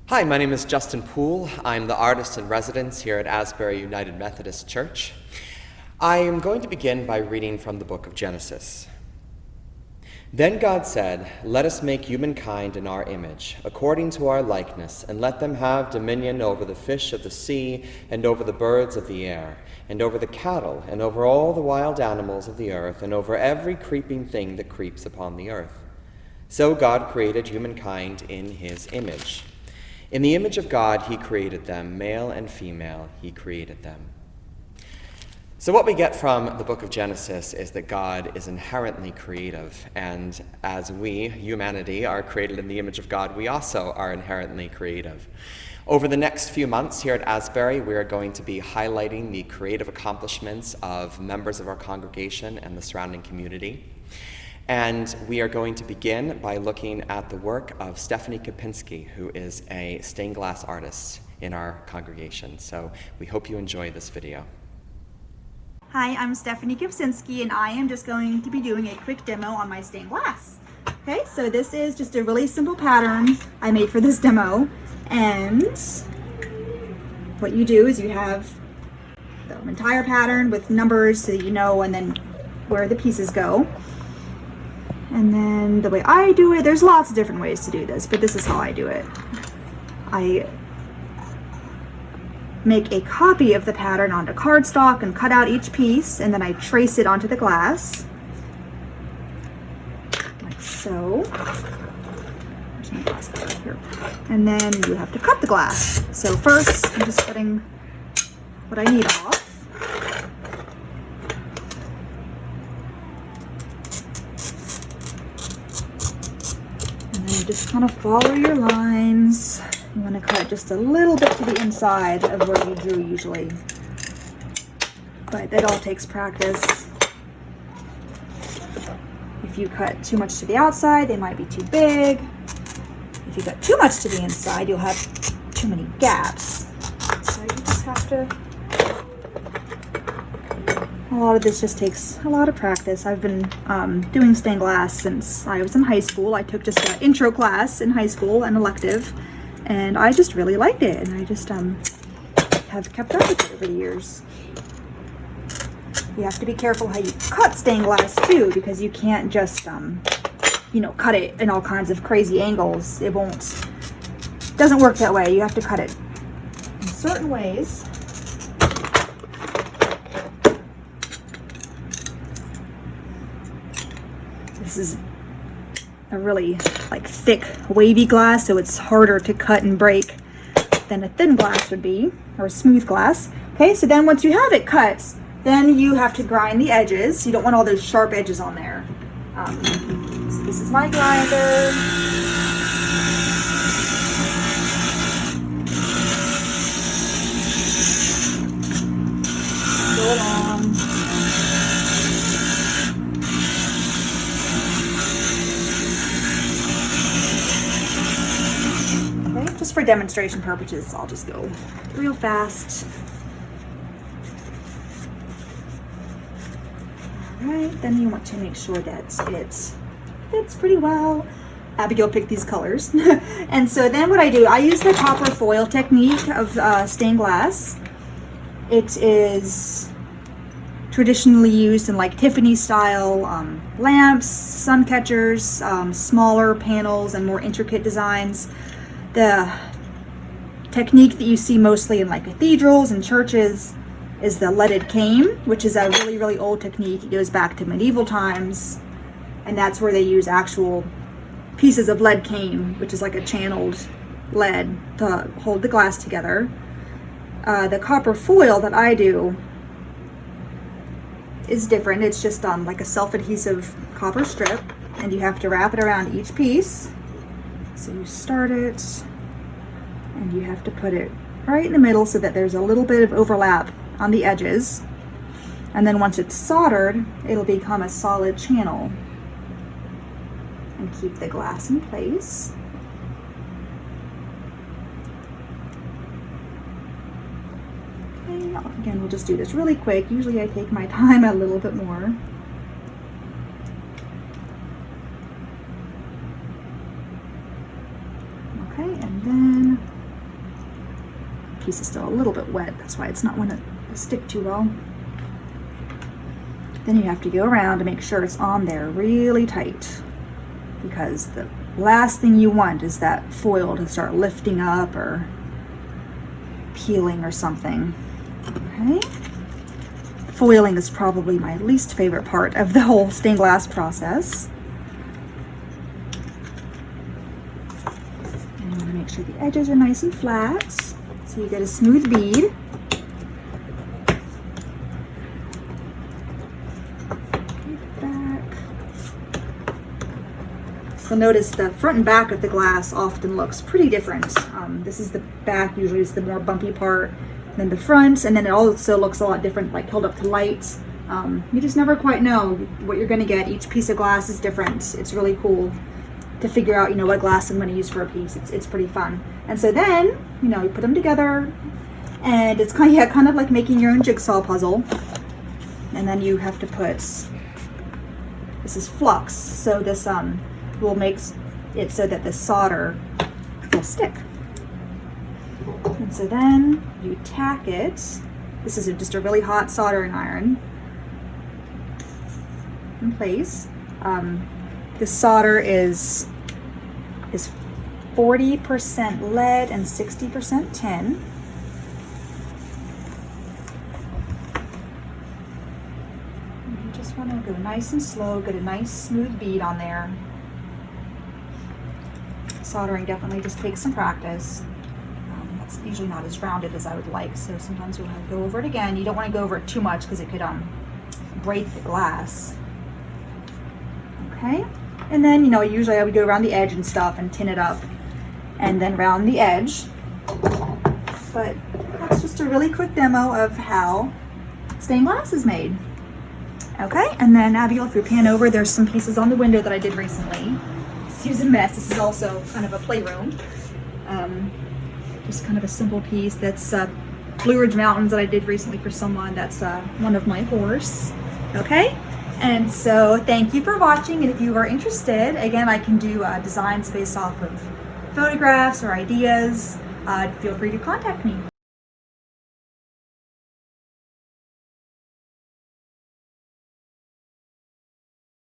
Hi, my name is Justin Poole. I'm the artist in residence here at Asbury United Methodist Church. I am going to begin by reading from the book of Genesis. Then God said, "Let us make humankind in our image, according to our likeness, and let them have dominion over the fish of the sea, and over the birds of the air, and over the cattle, and over all the wild animals of the earth, and over every creeping thing that creeps upon the earth." So God created humankind in his image. In the image of God, he created them, male and female, he created them. So what we get from the book of Genesis is that God is inherently creative, and as we, humanity, are created in the image of God, we also are inherently creative. Over the next few months here at Asbury, we are going to be highlighting the creative accomplishments of members of our congregation and the surrounding community. And we are going to begin by looking at the work of Stephanie Kopcinski, who is a stained glass artist in our congregation. So we hope you enjoy this video. Hi, I'm Stephanie Kopcinski, and I am just going to be doing a quick demo on my stained glass. Okay, so this is just a really simple pattern I made for this demo. And what you do is you have the entire pattern with numbers so you know and then where the pieces go. And then the way I do it, there's lots of different ways to do this, but this is how I do it. I make a copy of the pattern onto cardstock and cut out each piece, and then I trace it onto the glass, like so. There's my glass right here. And then you have to cut the glass. So first, I'm just cutting what I need off. Just kind of follow your lines. You want to cut just a little bit to the inside of where you drew usually. But that all takes practice. If you cut too much to the outside, they might be too big. If you cut too much to the inside, you'll have too many gaps. So you just have to... A lot of this just takes a lot of practice. I've been doing stained glass since I was in high school. I took just an intro class in high school, an elective, and I just really liked it. And I just have kept up with it over the years. You have to be careful how you cut stained glass too, because you can't just, cut it in all kinds of crazy angles. It doesn't work that way. You have to cut it in certain ways. This is a really thick wavy glass, so it's harder to cut and break than a thin glass would be, or a smooth glass. Okay, so then once you have it cut, then you have to grind the edges. You don't want all those sharp edges on there. So this is my grinder. Go along. Just for demonstration purposes, I'll just go real fast. All right, then you want to make sure that it fits pretty well. Abigail picked these colors. And so then what I do, I use the copper foil technique of stained glass. It is traditionally used in Tiffany style lamps, sun catchers, smaller panels, and more intricate designs. The technique that you see mostly in cathedrals and churches is the leaded cane, which is a really, really old technique. It goes back to medieval times, and that's where they use actual pieces of lead cane, which is like a channeled lead to hold the glass together. The copper foil that I do is different. It's just like a self-adhesive copper strip, and you have to wrap it around each piece. So you start it, and you have to put it right in the middle so that there's a little bit of overlap on the edges. And then once it's soldered, it'll become a solid channel and keep the glass in place. Okay, again, we'll just do this really quick. Usually I take my time a little bit more. Okay, and then piece is still a little bit wet. That's why it's not going to stick too well. Then you have to go around to make sure it's on there really tight, because the last thing you want is that foil to start lifting up or peeling or something. Okay. Foiling is probably my least favorite part of the whole stained glass process. And you want to make sure the edges are nice and flat so you get a smooth bead. You'll notice the front and back of the glass often looks pretty different. This is the back, usually is the more bumpy part, than the front, and then it also looks a lot different, like held up to light. You just never quite know what you're going to get. Each piece of glass is different. It's really cool to figure out, what glass I'm going to use for a piece. It's pretty fun. And so then, you put them together, and it's kind of like making your own jigsaw puzzle. And then you have to put, this is flux, so this will make it so that the solder will stick. And so then you tack it. This is just a really hot soldering iron in place. The solder is 40% lead and 60% tin. You just want to go nice and slow, get a nice smooth bead on there. Soldering definitely just takes some practice. It's usually not as rounded as I would like, so sometimes you'll have to go over it again. You don't want to go over it too much because it could break the glass. Okay, and then usually I would go around the edge and stuff and tin it up, and then round the edge. But that's just a really quick demo of how stained glass is made. Okay, and then Abigail, if you pan over, there's some pieces on the window that I did recently. Here's a mess. This is also kind of a playroom. Just kind of a simple piece. That's Blue Ridge Mountains that I did recently for someone. That's one of my horse. Okay, and so thank you for watching. And if you are interested, again, I can do designs based off of photographs or ideas. Feel free to contact me.